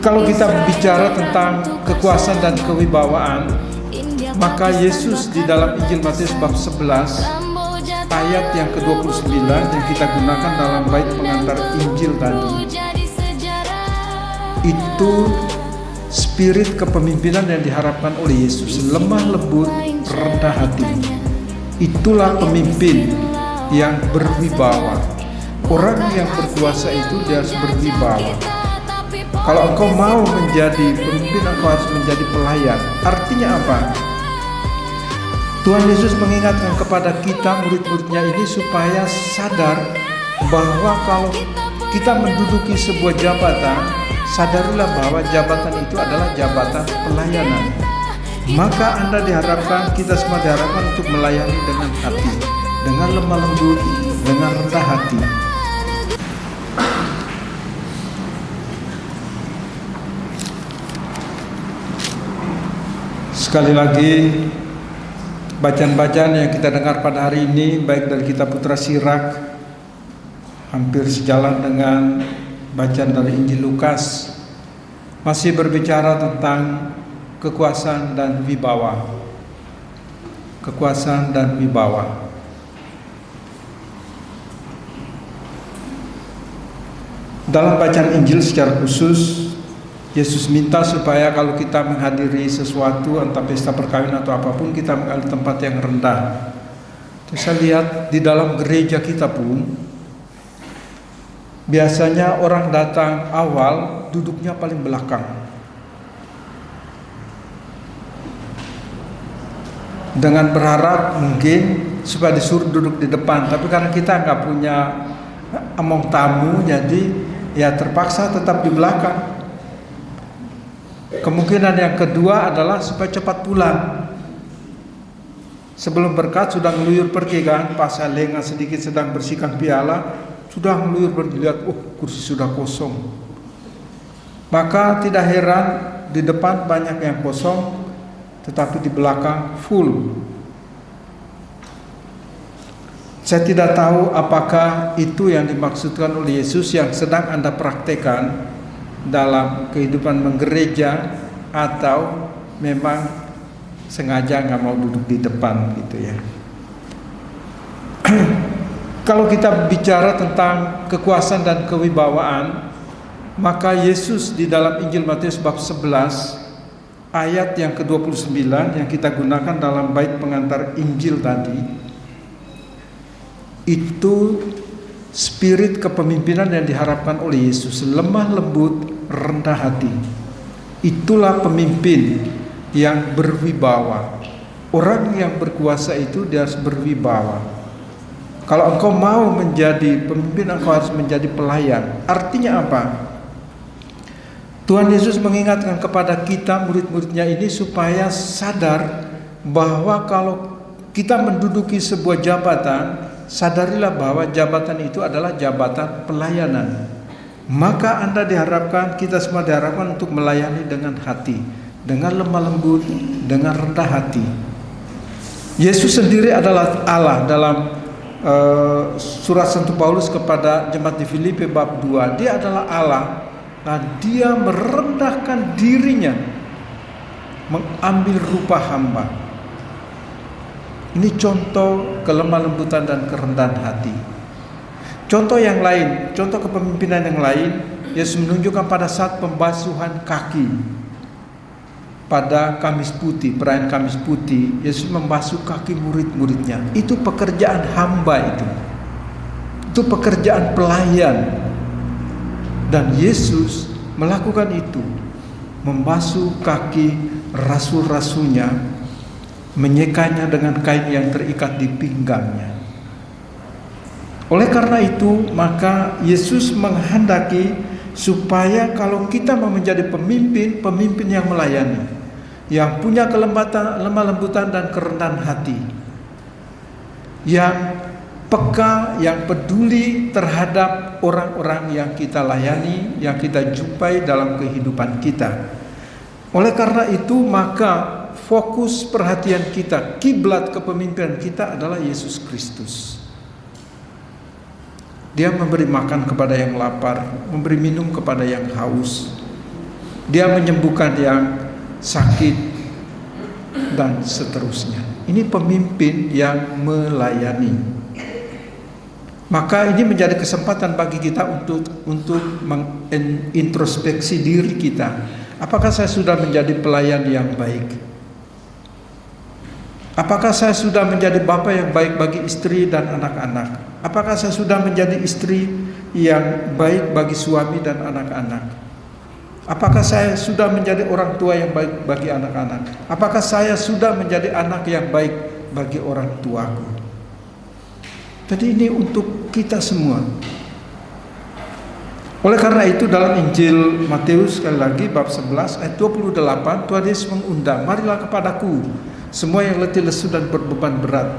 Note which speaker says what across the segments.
Speaker 1: Kalau kita bicara tentang kekuasaan dan kewibawaan, maka Yesus di dalam Injil Matius bab 11 ayat yang ke-29 yang kita gunakan dalam bait pengantar Injil tadi, itu spirit kepemimpinan yang diharapkan oleh Yesus, lemah lembut, rendah hati. Itulah pemimpin yang berwibawa. Orang yang berkuasa itu dia harus berwibawa. Kalau engkau mau menjadi pemimpin, engkau harus menjadi pelayan. Artinya apa? Tuhan Yesus mengingatkan kepada kita murid-muridnya ini supaya sadar bahwa kalau kita menduduki sebuah jabatan, sadarilah bahwa jabatan itu adalah jabatan pelayanan. Maka Anda diharapkan, kita semua diharapkan untuk melayani dengan hati, dengan lemah lembut, dengan rendah hati. Sekali lagi, bacaan-bacaan yang kita dengar pada hari ini, baik dari kitab Putra Sirak, hampir sejalan dengan bacaan dari Injil Lukas, masih berbicara tentang kekuasaan dan wibawa. Kekuasaan dan wibawa. Dalam bacaan Injil secara khusus, Yesus minta supaya kalau kita menghadiri sesuatu, entah pesta perkawinan atau apapun, kita mengambil tempat yang rendah. Terus saya lihat di dalam gereja kita pun, biasanya orang datang awal, duduknya paling belakang. Dengan berharap mungkin supaya disuruh duduk di depan, tapi karena kita nggak punya among tamu, jadi ya terpaksa tetap di belakang. Kemungkinan yang kedua adalah supaya cepat pulang. Sebelum berkat sudah ngeluyur pergi kan, pas saya lengah sedikit sedang bersihkan piala, sudah ngeluyur berlihat, kursi sudah kosong. Maka tidak heran di depan banyak yang kosong, tetapi di belakang full. Saya tidak tahu apakah itu yang dimaksudkan oleh Yesus yang sedang Anda praktekkan dalam kehidupan menggereja, atau memang sengaja nggak mau duduk di depan gitu ya. Kalau kita bicara tentang kekuasaan dan kewibawaan, maka Yesus di dalam Injil Matius bab 11 ayat yang ke-29 yang kita gunakan dalam bait pengantar Injil tadi, itu spirit kepemimpinan yang diharapkan oleh Yesus, lemah lembut, rendah hati. Itulah pemimpin yang berwibawa. Orang yang berkuasa itu dia harus berwibawa. Kalau engkau mau menjadi pemimpin, engkau harus menjadi pelayan. Artinya apa? Tuhan Yesus mengingatkan kepada kita murid-muridnya ini supaya sadar bahwa kalau kita menduduki sebuah jabatan, sadarilah bahwa jabatan itu adalah jabatan pelayanan. Maka Anda diharapkan, kita semua diharapkan untuk melayani dengan hati, dengan lemah lembut, dengan rendah hati. Yesus sendiri adalah Allah. Dalam surat Santo Paulus kepada jemaat di Filipi bab 2, dia adalah Allah. Dan dia merendahkan dirinya, mengambil rupa hamba. Ini contoh kelemah lembutan dan kerendahan hati. Contoh yang lain, contoh kepemimpinan yang lain, Yesus menunjukkan pada saat pembasuhan kaki pada Kamis Putih, perayaan Kamis Putih. Yesus membasuh kaki murid-muridnya. Itu pekerjaan hamba itu pekerjaan pelayan. Dan Yesus melakukan itu, membasuh kaki rasul-rasulnya, menyekanya dengan kain yang terikat di pinggangnya. Oleh karena itu, maka Yesus menghendaki supaya kalau kita mau menjadi pemimpin yang melayani, yang punya lemah lembutan dan kerendahan hati, yang peka, yang peduli terhadap orang-orang yang kita layani, yang kita jumpai dalam kehidupan kita. Oleh karena itu, maka fokus perhatian kita, kiblat kepemimpinan kita adalah Yesus Kristus. Dia memberi makan kepada yang lapar, memberi minum kepada yang haus. Dia menyembuhkan yang sakit dan seterusnya. Ini pemimpin yang melayani. Maka ini menjadi kesempatan bagi kita untuk mengintrospeksi diri kita. Apakah saya sudah menjadi pelayan yang baik? Apakah saya sudah menjadi bapak yang baik bagi istri dan anak-anak? Apakah saya sudah menjadi istri yang baik bagi suami dan anak-anak? Apakah saya sudah menjadi orang tua yang baik bagi anak-anak? Apakah saya sudah menjadi anak yang baik bagi orang tuaku? Jadi ini untuk kita semua. Oleh karena itu dalam Injil Matius sekali lagi bab 11 ayat 28 Tuhan Yesus mengundang, marilah kepadaku semua yang letih lesu dan berbeban berat,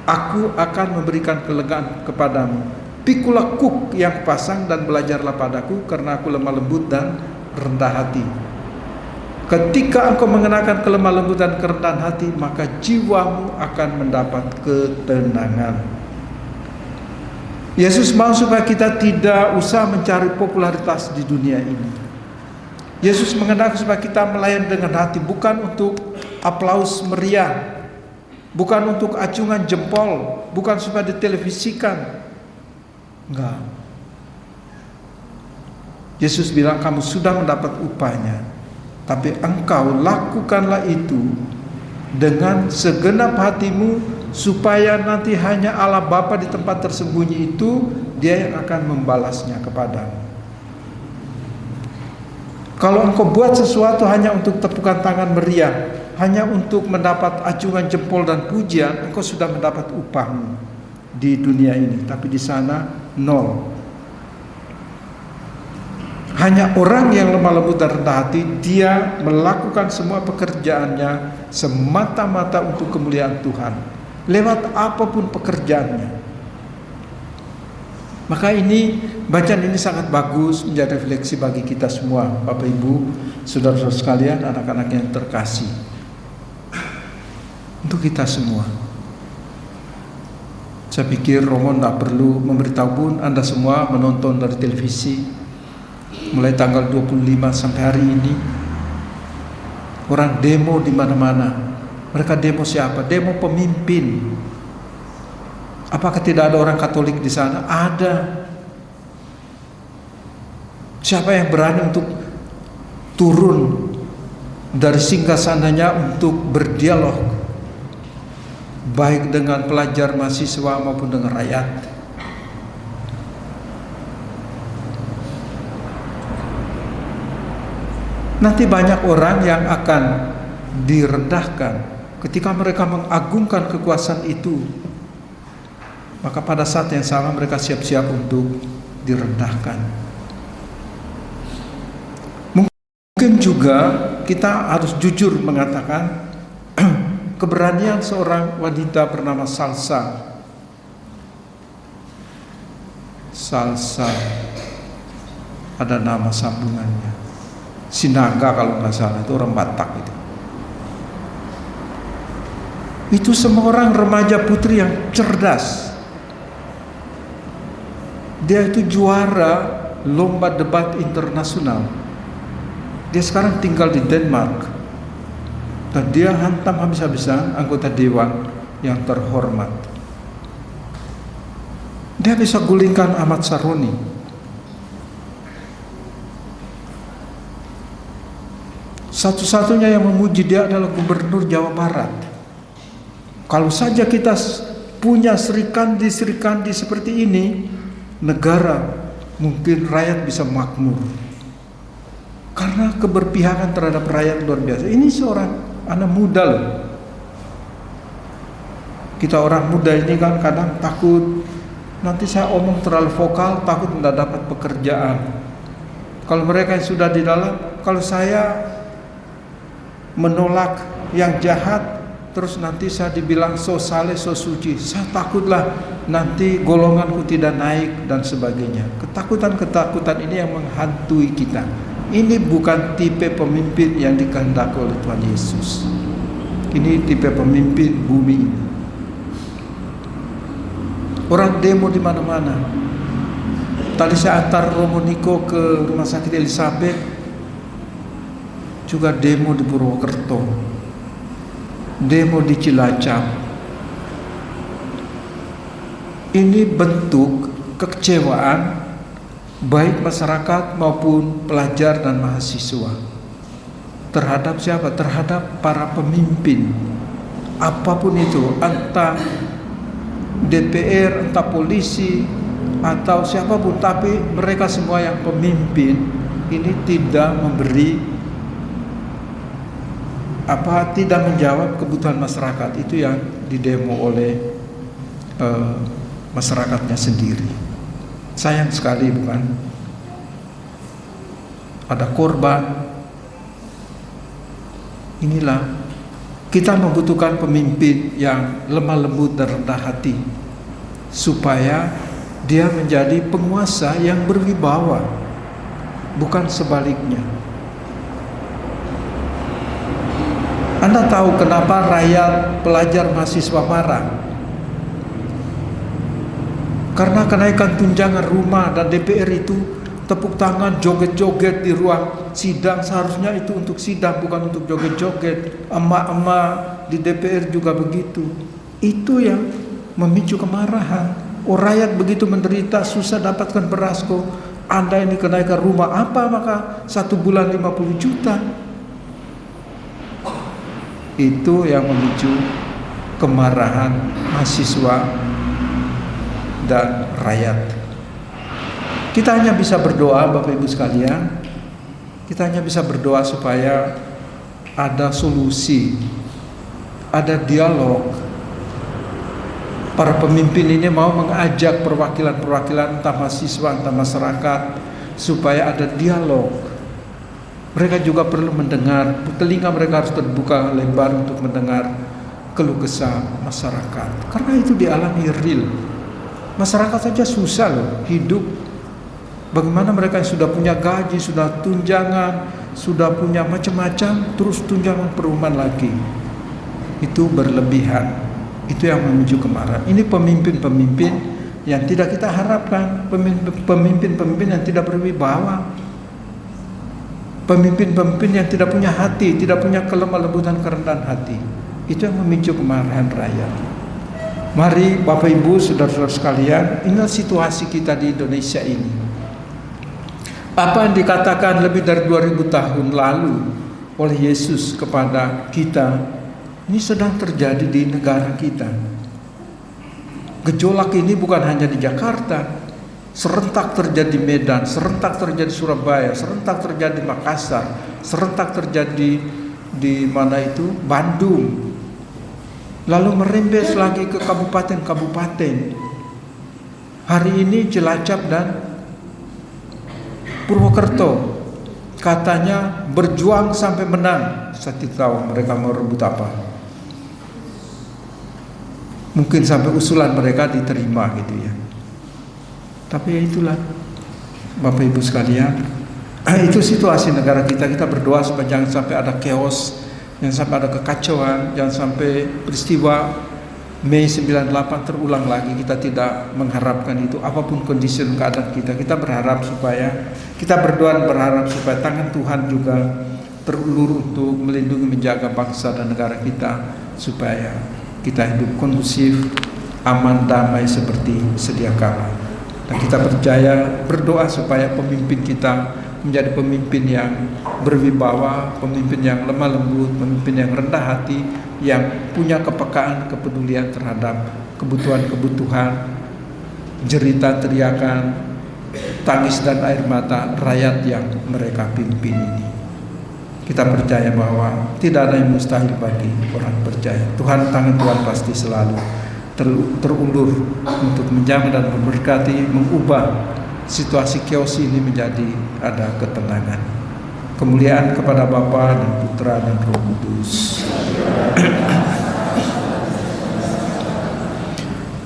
Speaker 1: aku akan memberikan kelegaan kepadamu. Pikulah kuk yang pasang dan belajarlah padaku, karena aku lemah lembut dan rendah hati. Ketika engkau mengenakan kelemah lembutan kerendahan hati, maka jiwamu akan mendapat ketenangan. Yesus mau supaya kita tidak usah mencari popularitas di dunia ini. Yesus mengenal supaya kita melayani dengan hati, bukan untuk aplaus meriah, bukan untuk acungan jempol, bukan supaya ditelevisikan. Enggak. Yesus bilang kamu sudah mendapat upahnya, tapi engkau lakukanlah itu dengan segenap hatimu, supaya nanti hanya Allah Bapa di tempat tersembunyi itu, Dia yang akan membalasnya kepadamu. Kalau engkau buat sesuatu hanya untuk tepukan tangan meriah, hanya untuk mendapat acungan jempol dan pujian, engkau sudah mendapat upahmu di dunia ini, tapi di sana nol. Hanya orang yang lemah lembut dan rendah hati, dia melakukan semua pekerjaannya semata-mata untuk kemuliaan Tuhan, lewat apapun pekerjaannya. Maka ini, bacaan ini sangat bagus menjadi refleksi bagi kita semua, Bapak Ibu, saudara-saudara sekalian, anak-anak yang terkasih. Untuk kita semua. Saya pikir Romo tidak perlu memberitahu pun, Anda semua menonton dari televisi mulai tanggal 25 sampai hari ini, orang demo di mana-mana. Mereka demo siapa? Demo pemimpin. Apakah tidak ada orang Katolik di sana? Ada. Siapa yang berani untuk turun dari singgasananya untuk berdialog, baik dengan pelajar, mahasiswa maupun dengan rakyat? Nanti banyak orang yang akan direndahkan ketika mereka mengagungkan kekuasaan itu. Maka pada saat yang sama mereka siap-siap untuk direndahkan. Mungkin juga kita harus jujur mengatakan keberanian seorang wanita bernama Salsa ada nama sambungannya, Sinaga kalau nggak salah, itu orang Batak itu. Itu semua orang remaja putri yang cerdas. Dia itu juara lomba debat internasional. Dia sekarang tinggal di Denmark. Dan dia hantam habis-habisan anggota dewan yang terhormat. Dia bisa gulingkan Ahmad Saroni. Satu-satunya yang memuji dia adalah Gubernur Jawa Barat. Kalau saja kita punya serikandi seperti ini, negara, mungkin rakyat bisa makmur. Karena keberpihakan terhadap rakyat luar biasa. Ini seorang anak muda loh. Kita orang muda ini kan kadang takut, nanti saya omong terlalu vokal, takut tidak dapat pekerjaan. Kalau mereka yang sudah di dalam, kalau saya menolak yang jahat, terus nanti saya dibilang so saleh, so suci, saya takutlah nanti golonganku tidak naik dan sebagainya. Ketakutan ini yang menghantui kita. Ini bukan tipe pemimpin yang dikehendaki oleh Tuhan Yesus. Ini tipe pemimpin bumi ini. Orang demo di mana-mana. Tadi saya antar Romo Niko ke Rumah Sakit Elizabeth. juga demo di Purwokerto, demo di Cilacap. Ini bentuk kekecewaan baik masyarakat maupun pelajar dan mahasiswa terhadap siapa? Terhadap para pemimpin, apapun itu, entah DPR, entah polisi, atau siapapun, tapi mereka semua yang pemimpin ini tidak memberi tidak menjawab kebutuhan masyarakat. Itu yang didemo oleh masyarakatnya sendiri. Sayang sekali, bukan? Ada korban. Inilah kita membutuhkan pemimpin yang lemah lembut dan rendah hati, supaya dia menjadi penguasa yang berwibawa, bukan sebaliknya. Anda tahu kenapa rakyat, pelajar, mahasiswa marah? Karena kenaikan tunjangan rumah dan DPR itu tepuk tangan, joget-joget di ruang sidang. Seharusnya itu untuk sidang, bukan untuk joget-joget. Emak-emak di DPR juga begitu. Itu yang memicu kemarahan. Rakyat begitu menderita, susah dapatkan beras kok. Anda ini kenaikan rumah apa, maka 1 bulan 50 juta. Itu yang memicu kemarahan mahasiswa dan rakyat. Kita hanya bisa berdoa, Bapak Ibu sekalian. Kita hanya bisa berdoa supaya ada solusi, ada dialog. Para pemimpin ini mau mengajak perwakilan-perwakilan, entah mahasiswa, entah masyarakat, supaya ada dialog. Mereka juga perlu mendengar, telinga mereka harus terbuka lebar untuk mendengar keluh kesah masyarakat. Karena itu dialami real. Masyarakat saja susah loh hidup. Bagaimana mereka yang sudah punya gaji, sudah tunjangan, sudah punya macam-macam, terus tunjangan perumahan lagi. Itu berlebihan. Itu yang memicu kemarahan. Ini pemimpin-pemimpin yang tidak kita harapkan, pemimpin-pemimpin yang tidak berwibawa. Pemimpin-pemimpin yang tidak punya hati, tidak punya kelemah lembutan, kerendahan hati. Itu yang memicu kemarahan rakyat. Mari Bapak Ibu, saudara-saudara sekalian, inilah situasi kita di Indonesia ini. Apa yang dikatakan lebih dari 2000 tahun lalu oleh Yesus kepada kita, ini sedang terjadi di negara kita. Gejolak ini bukan hanya di Jakarta, serentak terjadi di Medan, serentak terjadi di Surabaya, serentak terjadi di Makassar, serentak terjadi di mana itu, Bandung. Lalu merembes lagi ke kabupaten-kabupaten. Hari ini Cilacap dan Purwokerto katanya berjuang sampai menang. Saya tidak tahu mereka mau rebut apa. Mungkin sampai usulan mereka diterima gitu ya. Tapi itulah Bapak Ibu sekalian, itu situasi negara kita. Kita berdoa supaya jangan sampai ada chaos, jangan sampai ada kekacauan, jangan sampai peristiwa Mei 98 terulang lagi. Kita tidak mengharapkan itu, apapun kondisi dan keadaan kita. Kita berharap supaya, kita berdoa dan berharap supaya tangan Tuhan juga terulur untuk melindungi, menjaga bangsa dan negara kita, supaya kita hidup kondusif, aman, damai seperti sedia kala. Dan kita percaya, berdoa supaya pemimpin kita menjadi pemimpin yang berwibawa, pemimpin yang lemah lembut, pemimpin yang rendah hati, yang punya kepekaan, kepedulian terhadap kebutuhan-kebutuhan, jerita, teriakan, tangis dan air mata rakyat yang mereka pimpin ini. Kita percaya bahwa tidak ada yang mustahil bagi orang percaya. Tangan Tuhan pasti selalu terulur untuk menjaga dan memberkati, mengubah situasi chaos ini menjadi ada ketenangan. Kemuliaan kepada Bapa dan Putra dan Roh Kudus.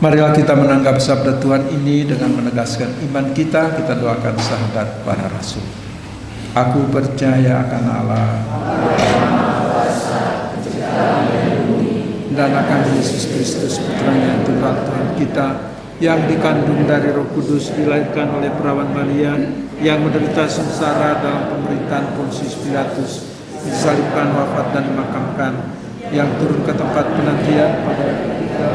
Speaker 1: Marilah kita menanggap sabda Tuhan ini dengan menegaskan iman kita. Kita doakan syahadat para rasul. Aku percaya akan Allah dan akan Yesus Kristus, Putranya Tuhan kita, yang dikandung dari Roh Kudus, dilahirkan oleh perawan Maria, yang menderita sengsara dalam pemerintahan Pontius Pilatus, disalibkan, wafat dan dimakamkan, yang turun ke tempat penantian pada ketika